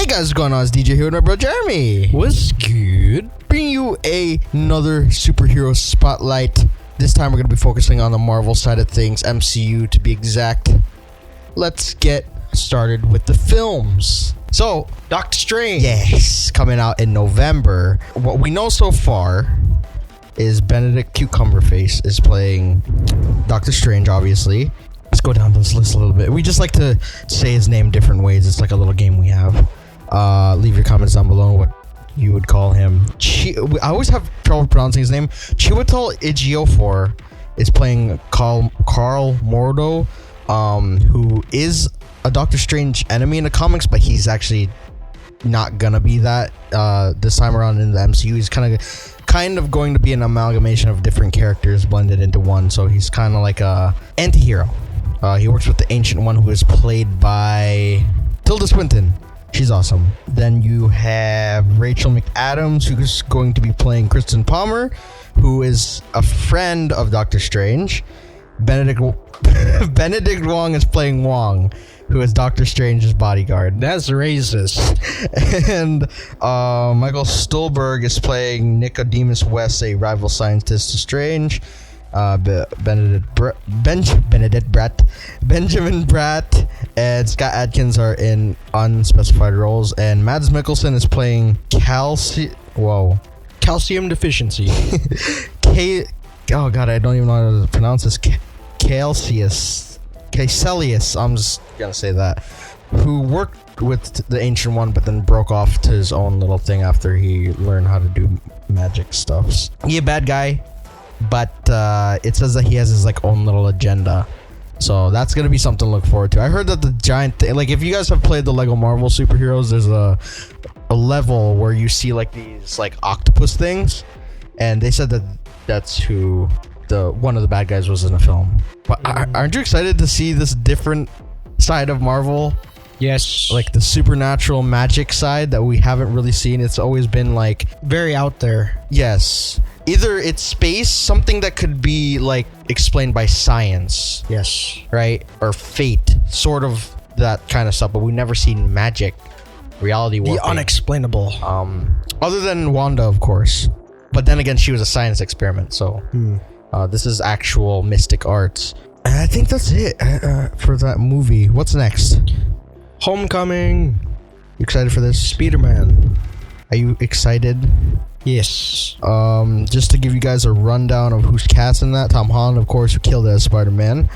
guys, what's going on? It's DJ here with my bro Jeremy. What's good? Bringing you another superhero spotlight. This time we're going to be focusing on the Marvel side of things, MCU to be exact. Let's get started with the films. So, Doctor Strange. yes, coming out in November. What we know so far is Benedict Cucumberface is playing Doctor Strange, obviously. Let's go down this list a little bit. We just like to say his name different ways. It's like a little game we have. Leave your comments down below what you would call him. I always have trouble pronouncing his name. Chiwetel Ejiofor is playing Carl Mordo, who is a Doctor Strange enemy in the comics, but he's actually not gonna be that this time around in the MCU. He's kind of going to be an amalgamation of different characters blended into one. So he's kind of like a anti-hero. He works with the Ancient One, who is played by Tilda Swinton. She's awesome. Then you have Rachel McAdams, who's going to be playing Kristen Palmer, who is a friend of Doctor Strange. Benedict Wong is playing Wong, who is Doctor Strange's bodyguard. That's racist. And Michael Stuhlbarg is playing Nicodemus West, a rival scientist to Strange. Benjamin Bratt and Scott Adkins are in unspecified roles, and Mads Mikkelsen is playing calcium Deficiency. Oh god, I don't even know how to pronounce this. Caecilius. I'm just gonna say that. Who worked with the Ancient One, but then broke off to his own little thing after he learned how to do magic stuffs. He a bad guy, but it says that he has his like own little agenda. So that's gonna be something to look forward to. I heard that the giant thing, like if you guys have played the Lego Marvel superheroes, there's a level where you see like these like octopus things, and they said that that's who one of the bad guys was in the film. But aren't you excited to see this different side of Marvel? Yes. Like the supernatural magic side that we haven't really seen. It's always been like very out there. Yes. Either it's space, something that could be like explained by science. Yes. Right? Or fate. Sort of that kind of stuff. But we've never seen magic, reality warping. The unexplainable. Other than Wanda, of course. But then again, she was a science experiment. So this is actual mystic arts. And I think that's it for that movie. What's next? Homecoming. You excited for this? Spiderman. Are you excited? Yes. Just to give you guys a rundown of who's cast in that. Tom Holland, of course, who killed as Spider-Man.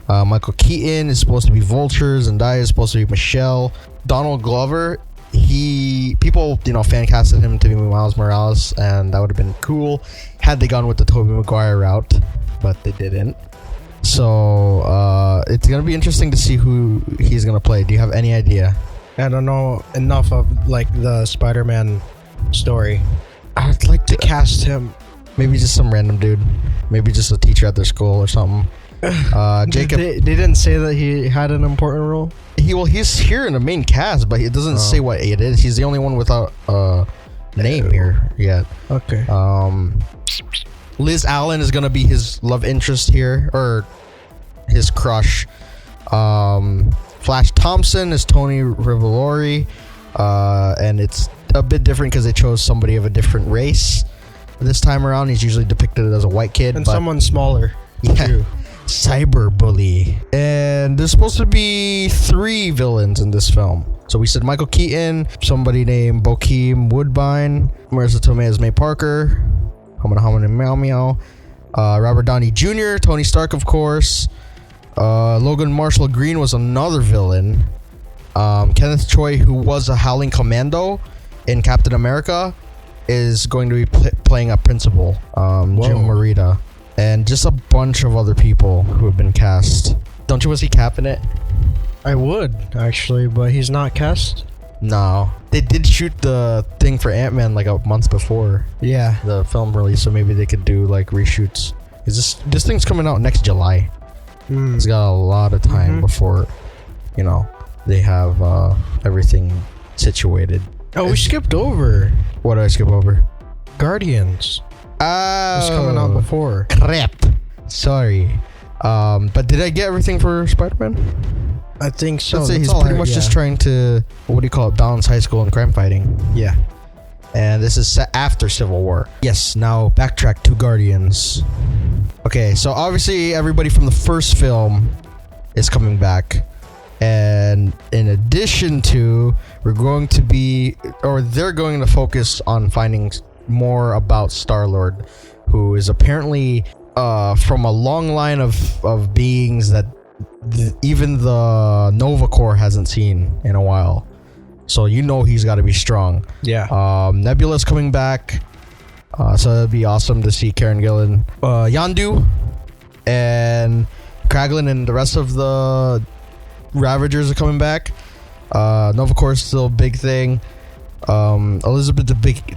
Michael Keaton is supposed to be Vulture. Zendaya is supposed to be Michelle. Donald Glover, people fan casted him to be Miles Morales, and that would have been cool had they gone with the Tobey Maguire route, but they didn't. So it's gonna be interesting to see who he's gonna play. Do you have any idea? I don't know enough of like the Spider-Man story. I'd like to cast him. Maybe just some random dude. Maybe just a teacher at their school or something. Jacob. They didn't say that he had an important role. He's here in the main cast, but it doesn't say what it is. He's the only one without name here yet. Okay. Liz Allen is gonna be his love interest here, or his crush. Flash Thompson is Tony Revolori, and it's a bit different because they chose somebody of a different race this time around. He's usually depicted as a white kid, and someone smaller. Yeah. Too. Cyberbully. And there's supposed to be 3 villains in this film. So we said Michael Keaton, somebody named Bokeem Woodbine, Marissa Tomei as May Parker, Hamana Hamana Meow Meow, Robert Downey Jr., Tony Stark, of course. Logan Marshall Green was another villain. Kenneth Choi, who was a Howling Commando in Captain America, is going to be playing a principal, Jim Morita. And just a bunch of other people who have been cast. Don't you want to see Cap in it? I would, actually, but he's not cast. No. They did shoot the thing for Ant-Man like a month before the film release, so maybe they could do like reshoots. This thing's coming out next July. It's got a lot of time before, they have everything situated. Oh, we skipped over. What did I skip over? Guardians. Oh, was coming out before. Crap. Sorry. But did I get everything for Spider-Man? I think so. That's it. That's He's all pretty much just trying to, what do you call it, balance high school and crime fighting. Yeah. And this is set after Civil War. Yes, now backtrack to Guardians. Okay, so obviously everybody from the first film is coming back. And in addition to, they're going to focus on finding more about Starlord, who is apparently from a long line of beings that even the Nova Corps hasn't seen in a while. So he's got to be strong. Yeah. Nebula's coming back. So it'd be awesome to see Karen Gillan. Yondu and Kraglin and the rest of the Ravagers are coming back. Nova Corps is still a big thing. Elizabeth Debicki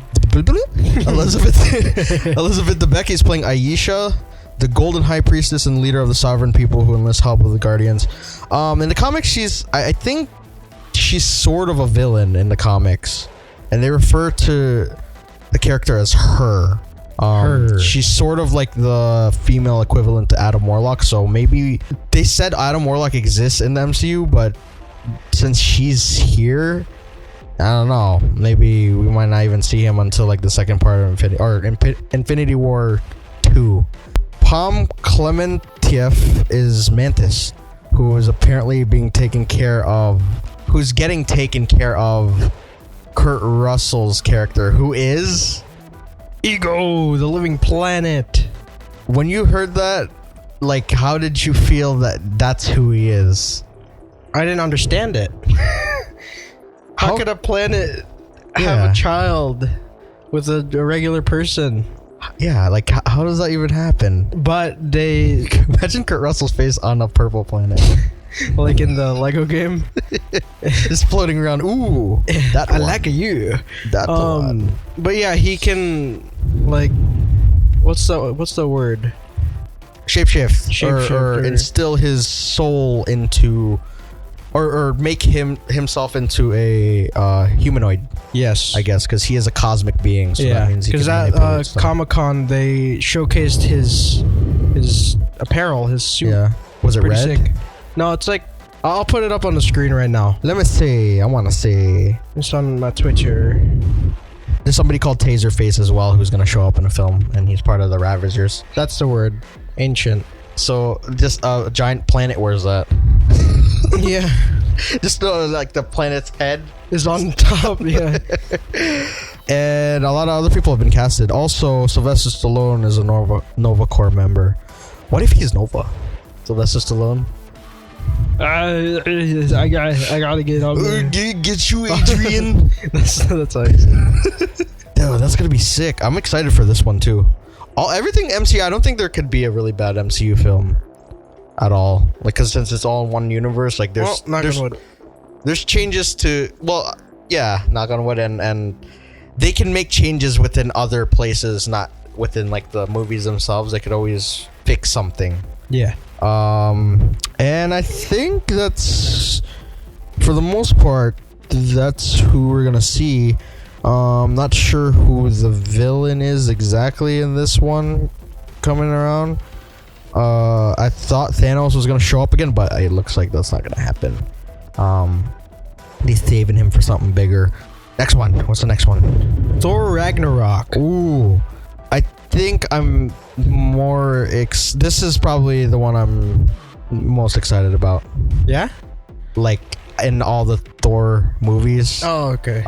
is playing Aisha, the Golden High Priestess and leader of the sovereign people who enlist help of the Guardians. In the comics, I think she's sort of a villain in the comics, and they refer to the character as her. She's sort of like the female equivalent to Adam Warlock, so maybe they said Adam Warlock exists in the MCU, but since she's here, I don't know, maybe we might not even see him until like the second part of Infinity War 2. Palm Clementieff is Mantis, who is apparently getting taken care of Kurt Russell's character, who is Ego, the living planet. When you heard that, like, how did you feel that that's who he is? I didn't understand it. How could a planet have a child with a regular person? Yeah, like, how does that even happen? But they... Imagine Kurt Russell's face on a purple planet. Like in the Lego game. Just floating around. Ooh, I like you. That's one. But yeah, he can, like... What's the word? Shapeshift. Or instill his soul into... Or make himself into a humanoid. Yes, I guess, because he is a cosmic being. So that means he can manipulate stuff. Comic-Con, they showcased his apparel, his suit. Yeah, was it red? Sick. No, it's like, I'll put it up on the screen right now. Let me see. I want to see. It's on my Twitter. There's somebody called Taserface as well who's gonna show up in a film, and he's part of the Ravagers. That's the word. Ancient. So just a giant planet. Where's that? Yeah. Just like the planet's head is on top. Yeah. And a lot of other people have been casted. Also, Sylvester Stallone is a Nova Corps member. What if he's Nova? Sylvester Stallone? I gotta get on there. Get you, Adrian. that's how you say it. Dude, that's gonna be sick. I'm excited for this one too. Everything MCU, I don't think there could be a really bad MCU film at all. Like, cause since it's all in one universe, like there's changes to, knock on wood, and they can make changes within other places, not within like the movies themselves. They could always fix something. Yeah. And I think that's, for the most part, that's who we're gonna see. Not sure who the villain is exactly in this one coming around. I thought Thanos was gonna show up again, but it looks like that's not gonna happen. They're saving him for something bigger. Next one. What's the next one? Thor Ragnarok. Ooh. I think I'm more... this is probably the one I'm most excited about. Yeah? Like, in all the Thor movies. Oh, okay.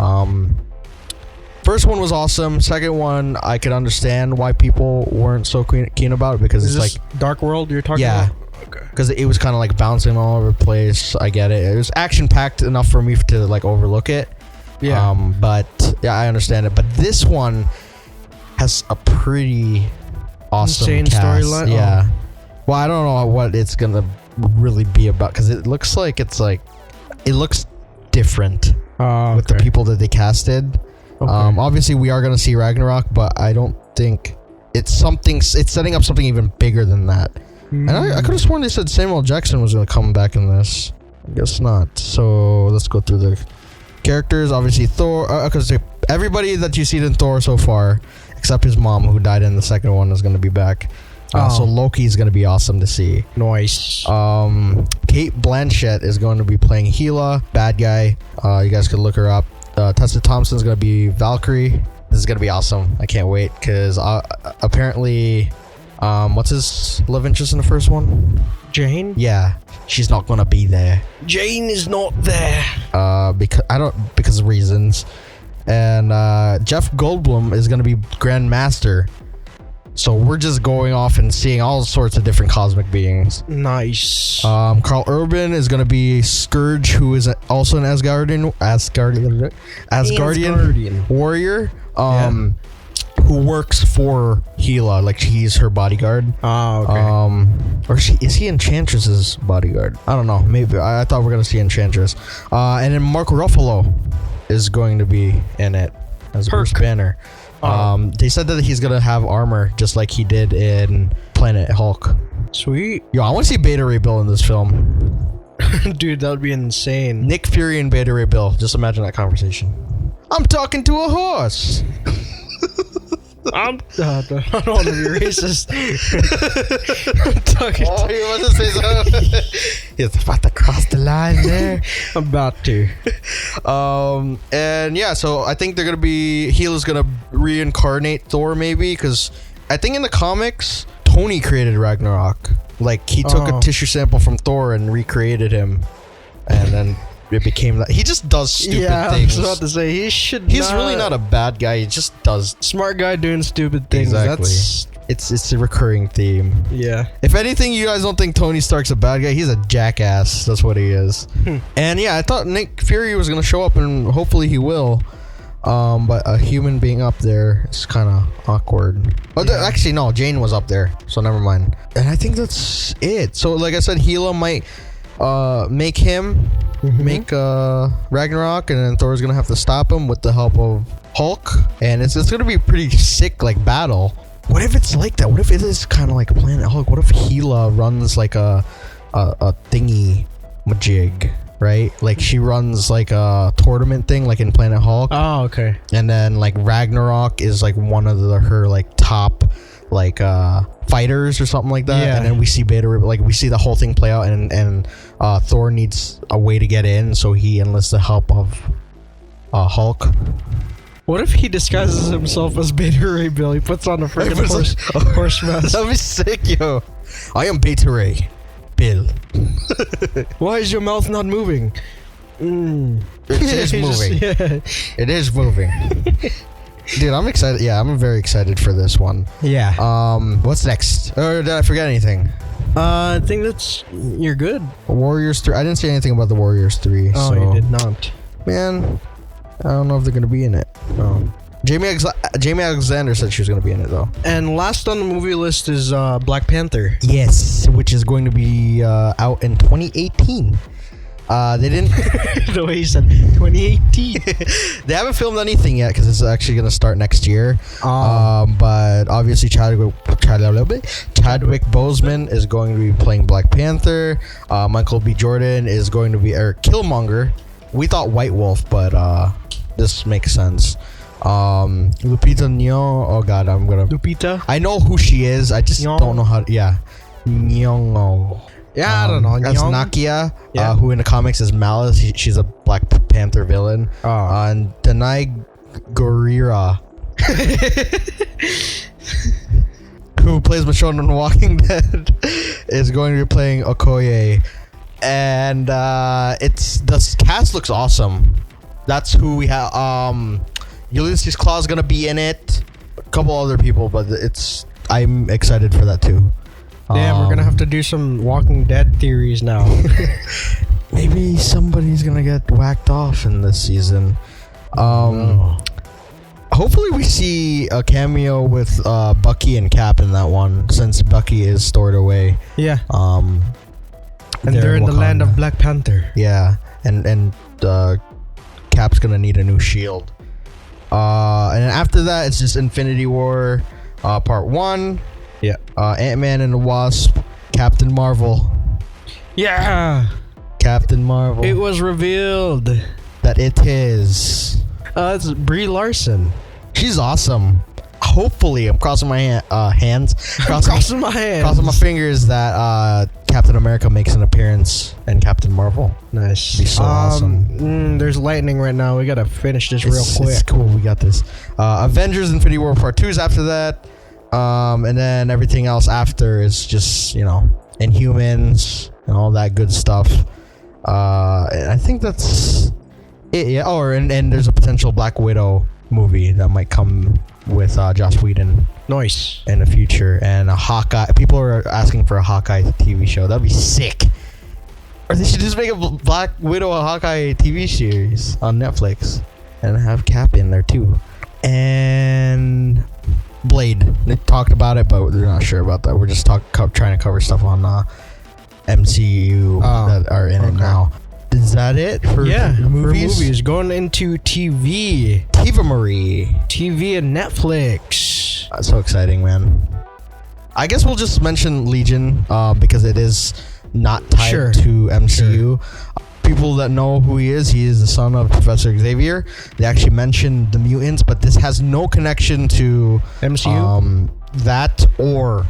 First one was awesome. Second one, I could understand why people weren't so keen about it, because is it's this like... Dark World you're talking about? Okay. Because it was kind of like bouncing all over the place. I get it. It was action-packed enough for me to like overlook it. Yeah. But yeah, I understand it. But this one has a pretty awesome insane cast. Storyline. Yeah. Well, I don't know what it's gonna really be about, because it looks like it looks different with the people that they casted. Okay. Obviously, we are gonna see Ragnarok, but I don't think it's setting up something even bigger than that. And I could have sworn they said Samuel Jackson was gonna come back in this. I guess not. So let's go through the characters. Obviously, Thor. Because everybody that you see in Thor so far, except his mom, who died in the second one, is gonna be back. So Loki's gonna be awesome to see. Nice. Kate Blanchett is going to be playing Gila, bad guy. You guys could look her up. Tessa Thompson's gonna be Valkyrie. This is gonna be awesome. I can't wait because apparently, what's his love interest in the first one? Jane? Yeah, she's not gonna be there. Jane is not there. Because of reasons. And Jeff Goldblum is gonna be Grand Master. So we're just going off and seeing all sorts of different cosmic beings. Nice. Carl Urban is gonna be Scourge, who is also an Asgardian warrior. Who works for Gila, like he's her bodyguard. Oh, okay. Or is he Enchantress's bodyguard? I don't know. Maybe I thought we were gonna see Enchantress. And then Mark Ruffalo is going to be in it as Bruce Banner. They said that he's gonna have armor just like he did in Planet Hulk. Sweet. Yo, I want to see Beta Ray Bill in this film. Dude, that would be insane. Nick Fury and Beta Ray Bill. Just imagine that conversation. I'm talking to a horse. I don't want to be racist. I'm talking to you want to say something? He's about to cross the line there. I'm about to. And yeah, so I think they're gonna be Gila's gonna reincarnate Thor, maybe, because I think in the comics Tony created Ragnarok. Like he took a tissue sample from Thor and recreated him, and then it became that. He just does stupid things. I was about to say he's really not a bad guy. He just does smart guy doing stupid things. Exactly. It's a recurring theme. Yeah. If anything, you guys don't think Tony Stark's a bad guy. He's a jackass. That's what he is. And yeah, I thought Nick Fury was gonna show up, and hopefully he will. But a human being up there is kind of awkward. But actually, no, Jane was up there, so never mind. And I think that's it. So, like I said, Gila might make him make Ragnarok, and then Thor's gonna have to stop him with the help of Hulk, and it's gonna be a pretty sick like battle. What if it's like that? What if it is kind of like Planet Hulk? What if Gila runs like a thingy majig, right? Like she runs like a tournament thing like in Planet Hulk. Oh, okay. And then like Ragnarok is like one of her like top like fighters or something like that. Yeah. And then we see we see the whole thing play out, and Thor needs a way to get in, so he enlists the help of Hulk. What if he disguises himself as Beta Ray Bill? He puts on a freaking horse mask. That'd be sick, yo. I am Beta Ray Bill. Why is your mouth not moving? It is moving. It is moving. Dude, I'm excited. Yeah, I'm very excited for this one. Yeah. What's next? Or did I forget anything? I think you're good. Warriors 3. I didn't say anything about the Warriors 3. Oh, so. You did not. Man, I don't know if they're gonna be in it. Jamie Alexander said she was gonna be in it though. And last on the movie list is Black Panther. Yes, which is going to be out in 2018. They didn't. The way you said 2018. They haven't filmed anything yet because it's actually gonna start next year. But obviously Chadwick Boseman is going to be playing Black Panther. Michael B. Jordan is going to be Eric Killmonger. We thought White Wolf, but this makes sense. Lupita Nyong'o. Oh God, Lupita. I know who she is. I just don't know how. Yeah, Nyong'o. Yeah, I don't know. That's Nakia, who in the comics is Malice. She's a Black Panther villain. And Danai Gurira, who plays Michonne in Walking Dead, is going to be playing Okoye. And the cast looks awesome. That's who we have. Ulysses Claw is gonna be in it. A couple other people, but I'm excited for that too. Damn, we're gonna have to do some Walking Dead theories now. Maybe somebody's gonna get whacked off in this season. Hopefully we see a cameo with Bucky and Cap in that one, since Bucky is stored away. Yeah. And they're in the land of Black Panther. Yeah, and Cap's gonna need a new shield. And after that, it's just Infinity War, Part 1. Yeah. Ant-Man and the Wasp, Captain Marvel. Yeah. Captain Marvel. It was revealed that it is. It's Brie Larson. She's awesome. hopefully, I'm crossing my hands, Crossing my hands, crossing my fingers that Captain America makes an appearance in Captain Marvel. Nice. Be so awesome. There's lightning right now. We gotta finish this real quick. It's cool. We got this. Avengers: Infinity War Part 2 is after that, and then everything else after is just Inhumans and all that good stuff. And I think that's it. Yeah. Oh, and there's a potential Black Widow movie that might come with Joss Whedon. Nice. In the future, and a Hawkeye. People are asking for a Hawkeye TV show. That'd be sick. Or they should just make a Black Widow, a Hawkeye TV series on Netflix, and have Cap in there too. And Blade. They talked about it, but they're not sure about that. We're just trying to cover stuff on MCU that are in it now. Is that it for movies? For movies. Going into TV. Tiva Marie. TV and Netflix. That's so exciting, man. I guess we'll just mention Legion because it is not tied to MCU. Sure. People that know who he is the son of Professor Xavier. They actually mentioned the mutants, but this has no connection to MCU. That or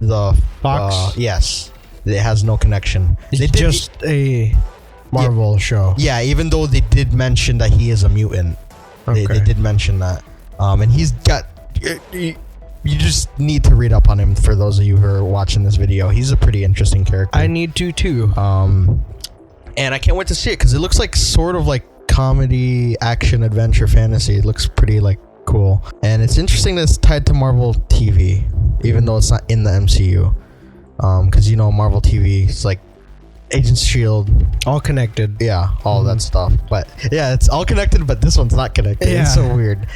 the Fox. Yes, it has no connection. It's just a Marvel show. Yeah, even though they did mention that he is a mutant. Okay. They did mention that. And he's got... You just need to read up on him for those of you who are watching this video. He's a pretty interesting character. I need to too. And I can't wait to see it because it looks like sort of like comedy, action, adventure, fantasy. It looks pretty like cool. And it's interesting that it's tied to Marvel TV, even though it's not in the MCU. Because Marvel TV is like Agents of S.H.I.E.L.D. all connected. Yeah, all that stuff. But yeah, it's all connected, but this one's not connected. Yeah. It's so weird.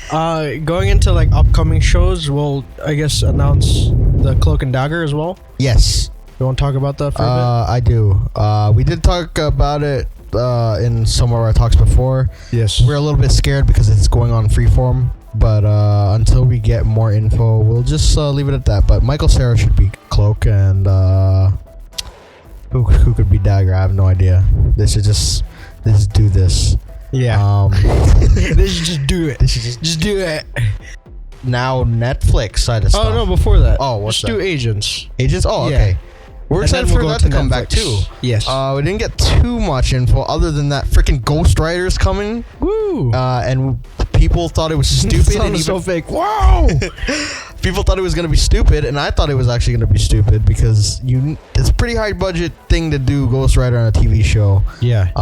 Going into like upcoming shows, we'll I guess announce the Cloak and Dagger as well. Yes. You want to talk about that for a bit? I do. We did talk about it in some of our talks before. Yes. We're a little bit scared because it's going on Freeform. But until we get more info, we'll just leave it at that. But Michael Cera should be Cloak, and who could be Dagger? I have no idea. They should just do this. Yeah. They should just do it. They should just do it. Now Netflix side of stuff. Oh no! Before that. Oh, what's just do Agents. Agents? Oh, Yeah. okay. We're excited for that to come back too. Yes. We didn't get too much info other than that freaking Ghost Rider's coming. Woo! And people thought it was stupid. And even so fake. Wow! People thought it was going to be stupid, and I thought it was actually going to be stupid because it's a pretty high budget thing to do Ghost Rider on a TV show. Yeah.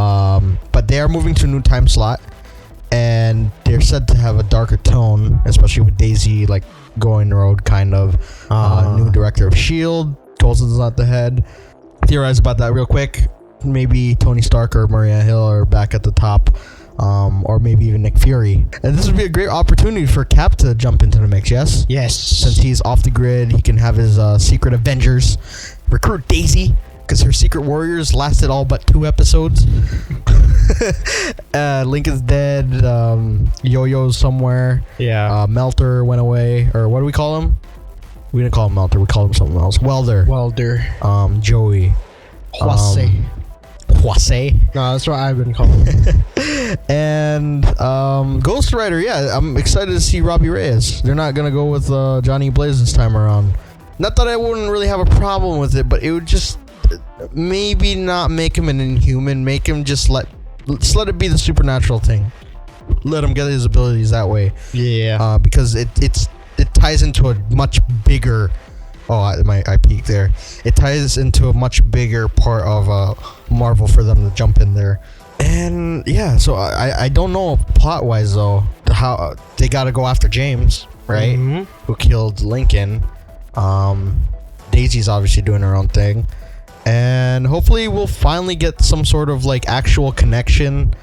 But they are moving to a new time slot, and they're said to have a darker tone, especially with Daisy like going road kind of. New director of S.H.I.E.L.D. Coulson's not the head. Theorize about that real quick. Maybe Tony Stark or Maria Hill are back at the top. Or maybe even Nick Fury. And this would be a great opportunity for Cap to jump into the mix, yes? Yes. Since he's off the grid, he can have his Secret Avengers. Recruit Daisy, because her Secret Warriors lasted all but 2 episodes. Link is dead. Yo-Yo's somewhere. Yeah. Melter went away. Or what do we call him? We didn't call him Melter. We called him something else. Welder. Joey. Huase. No, that's what I've been calling. And Ghost Rider, yeah, I'm excited to see Robbie Reyes. They're not gonna go with Johnny Blaze this time around. Not that I wouldn't really have a problem with it, but it would just maybe not make him an Inhuman. Make him just let it be the supernatural thing. Let him get his abilities that way. Yeah. Because it ties into a much bigger. Oh, I peeked there. It ties into a much bigger part of Marvel for them to jump in there. And yeah, so I don't know plot wise though how they got to go after James, right? Mm-hmm. Who killed Lincoln. Daisy's obviously doing her own thing, and hopefully we'll finally get some sort of like actual connection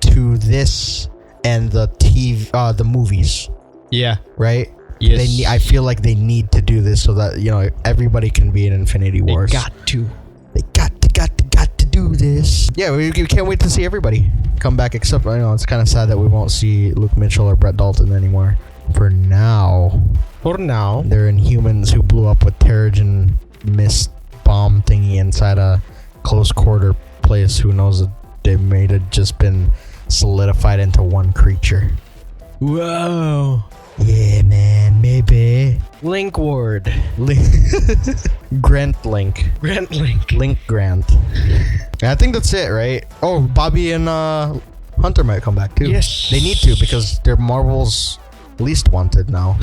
to this and the movies. Yeah. Right. Yes. I feel like they need to do this so that everybody can be in Infinity Wars. They got to do this. Yeah, we can't wait to see everybody come back. Except it's kind of sad that we won't see Luke Mitchell or Brett Dalton anymore. For now, they're Inhumans who blew up with Terrigen mist bomb thingy inside a close quarter place. Who knows that they may have just been solidified into one creature. Whoa. Yeah, man, maybe. Link Ward. Grant Link. Grant Link. Link Grant. I think that's it, right? Oh, Bobby and Hunter might come back too. Yes. They need to because they're Marvel's least wanted now.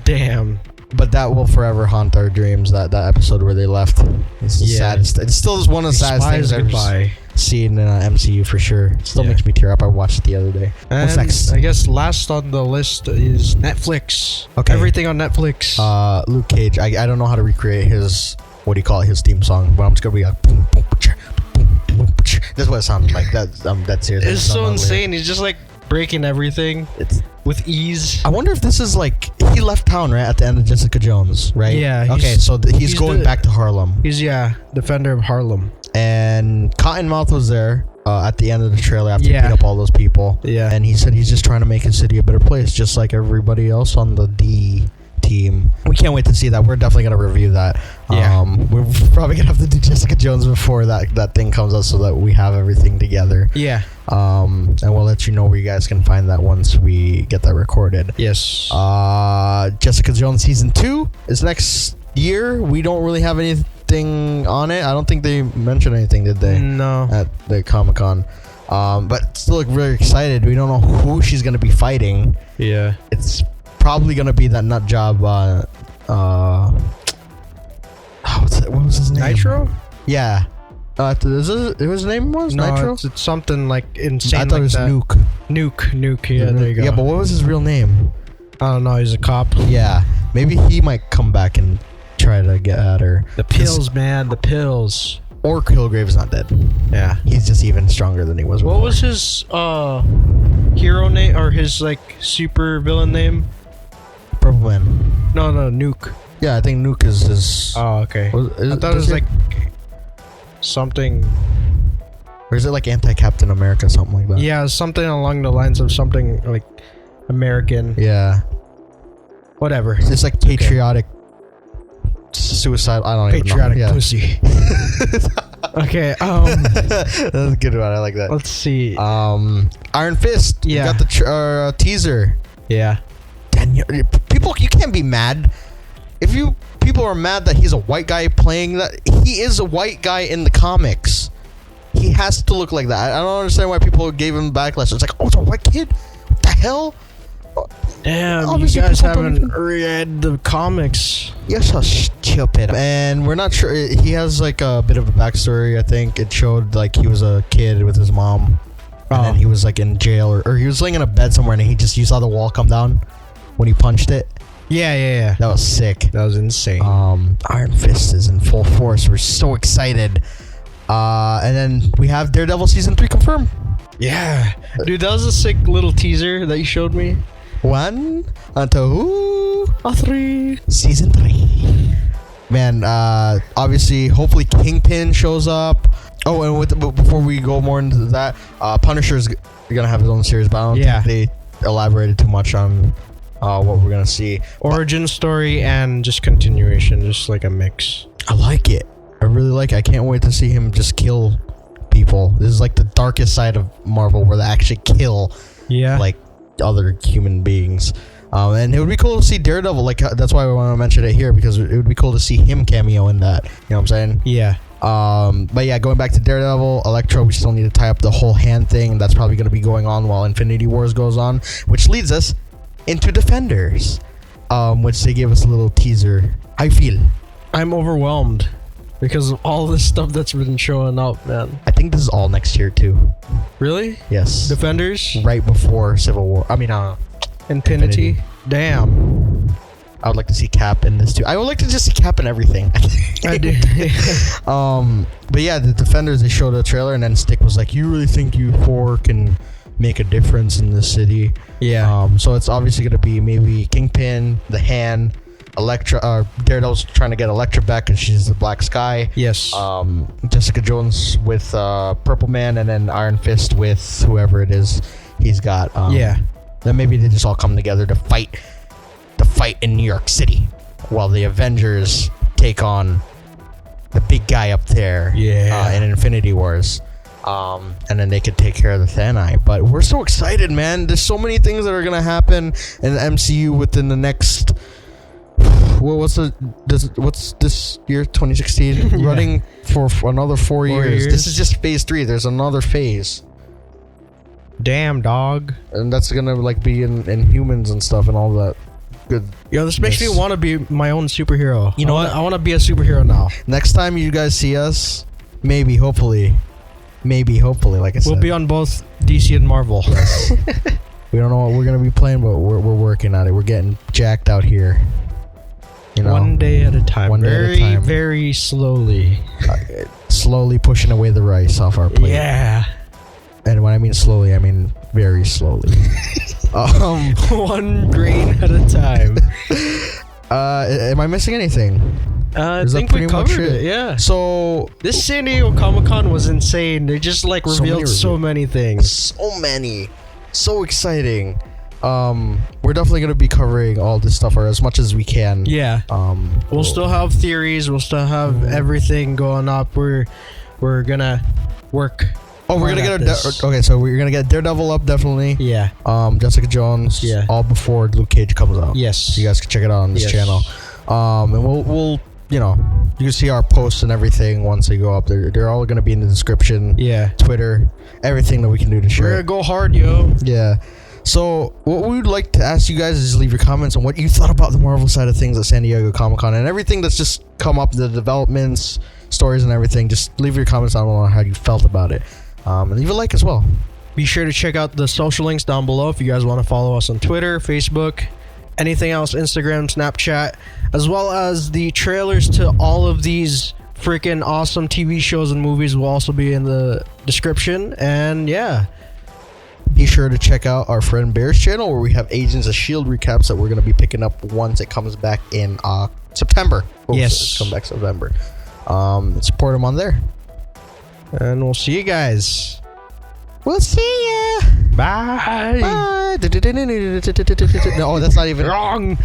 Damn. But that will forever haunt our dreams. That episode where they left. It's the saddest. It still is one of the saddest things I've ever seen in MCU for sure. It still makes me tear up. I watched it the other day. And what's next? I guess last on the list is Netflix. Okay. Everything on Netflix. Luke Cage. I don't know how to recreate his, what do you call it, his theme song, but I'm just gonna be like, boom, boom, boom, boom. That's what it sounds like. That's serious. It's so insane. He's just like breaking everything. It's with ease. I wonder if this is like, he left town right at the end of Jessica Jones, right? Yeah. Okay, so he's going back to Harlem. He's Defender of Harlem. And Cottonmouth was there at the end of the trailer after he beat up all those people. Yeah. And he said he's just trying to make his city a better place, just like everybody else on the D team. We can't wait to see that. We're definitely gonna review that. Yeah. We're probably gonna have to do Jessica Jones before that thing comes out so that we have everything together. Yeah. And we'll let you know where you guys can find that once we get that recorded. Yes. Jessica Jones season 2 is next year. We don't really have anything on it. I don't think they mentioned anything, did they? No. At the Comic-Con. But still look very excited. We don't know who she's gonna be fighting. Yeah. It's probably gonna be that nut job. What was his name? Nitro? Yeah. His name was Nitro? It's something like insane. I thought it was Nuke. Nuke. Yeah, there you go. Yeah, but what was his real name? I don't know. He's a cop. Yeah. Maybe he might come back and try to get at her. The pills, man. The pills. Or Kilgrave's not dead. Yeah. He's just even stronger than he was before. What was his hero name or his like super villain name? Purple Man. No, Nuke. Yeah, I think Nuke is his. Oh, okay. I thought it was like something. Or is it like anti-Captain America, something like that? Yeah, something along the lines of something like American. Yeah. Whatever. It's like patriotic suicide. I don't patriotic even know. Pussy. Okay. That's a good one. I like that. Let's see. Iron Fist. Yeah. You got the teaser. Yeah. Daniel, people, you can't be mad. If people are mad that he's a white guy playing that, he is a white guy in the comics. He has to look like that. I don't understand why people gave him backlash. It's like, oh, it's a white kid? What the hell? Damn, obviously you guys haven't read the comics. You're so stupid. And we're not sure. He has like a bit of a backstory, I think. It showed like he was a kid with his mom. And then he was like in jail or he was laying in a bed somewhere and you saw the wall come down when he punched it. Yeah. That was sick. That was insane. Iron Fist is in full force. We're so excited. And then we have Daredevil season 3 confirmed. Yeah. Dude, that was a sick little teaser that you showed me. 1, 2, 3. Season 3. Man, obviously, hopefully Kingpin shows up. Oh, and before we go more into that, Punisher's gonna have his own series, but I don't think they elaborated too much on what we're gonna see. Origin story and just continuation, just like a mix. I like it. I really like it. I can't wait to see him just kill people. This is like the darkest side of Marvel where they actually kill like other human beings. And it would be cool to see Daredevil. Like that's why I want to mention it here because it would be cool to see him cameo in that. You know what I'm saying? Yeah. But yeah, going back to Daredevil, Electro, we still need to tie up the whole hand thing. That's probably going to be going on while Infinity Wars goes on, which leads us into Defenders, which they gave us a little teaser. I'm overwhelmed because of all this stuff that's been showing up, man. I think this is all next year too. Really? Yes. Defenders? Right before Civil War. I mean, Infinity. Damn. I would like to see Cap in this too. I would like to just see Cap in everything. I do. But yeah, the Defenders, they showed a trailer and then Stick was like, you really think you 4 can make a difference in this city? Yeah. So it's obviously going to be maybe Kingpin, the Hand, Elektra. Daredevil's trying to get Elektra back because she's the Black Sky. Yes. Jessica Jones with Purple Man, and then Iron Fist with whoever it is he's got. Then maybe they just all come together to fight in New York City while the Avengers take on the big guy up there in Infinity Wars. and then they could take care of the Thanai. But we're so excited, man. There's so many things that are gonna happen in the MCU within the next. What's this year? 2016, running for another 4 years. This is just phase 3. There's another phase. Damn, dog. And that's gonna like be in humans and stuff and all that. Good. This makes me want to be my own superhero. You know what? I want to be a superhero now. Next time you guys see us, maybe, hopefully, like I said, we'll be on both DC and Marvel. Yes. We don't know what we're gonna be playing, but we're working at it. We're getting jacked out here. You know, one day at a time. Very slowly. Slowly pushing away the rice off our plate. Yeah. And when I mean slowly, I mean very slowly. One grain at a time. Am I missing anything? I think we covered it. Yeah. So this San Diego Comic-Con was insane. They just like revealed so many things. So many. So exciting. We're definitely gonna be covering all this stuff or as much as we can. Yeah. We'll still have theories. We'll still have everything going up. We're gonna work. Oh, we're gonna get okay. So we're gonna get Daredevil up definitely. Yeah. Jessica Jones. Yeah. All before Luke Cage comes out. Yes. You guys can check it out on this channel. And we'll you can see our posts and everything once they go up. They're all gonna be in the description. Yeah. Twitter, everything that we can do to share. We're gonna go hard, yo. Yeah. So what we would like to ask you guys is leave your comments on what you thought about the Marvel side of things at San Diego Comic-Con and everything that's just come up, the developments, stories, and everything. Just leave your comments down below on how you felt about it. And leave a like as well. Be sure to check out the social links down below if you guys want to follow us on Twitter, Facebook, anything else, Instagram, Snapchat, as well as the trailers to all of these freaking awesome TV shows and movies will also be in the description. And yeah. Be sure to check out our friend Bear's channel where we have Agents of S.H.I.E.L.D. recaps that we're going to be picking up once it comes back in September. Yes. Come back September. Support him on there. And we'll see you guys. We'll see ya. Bye. Bye. No, that's not even wrong.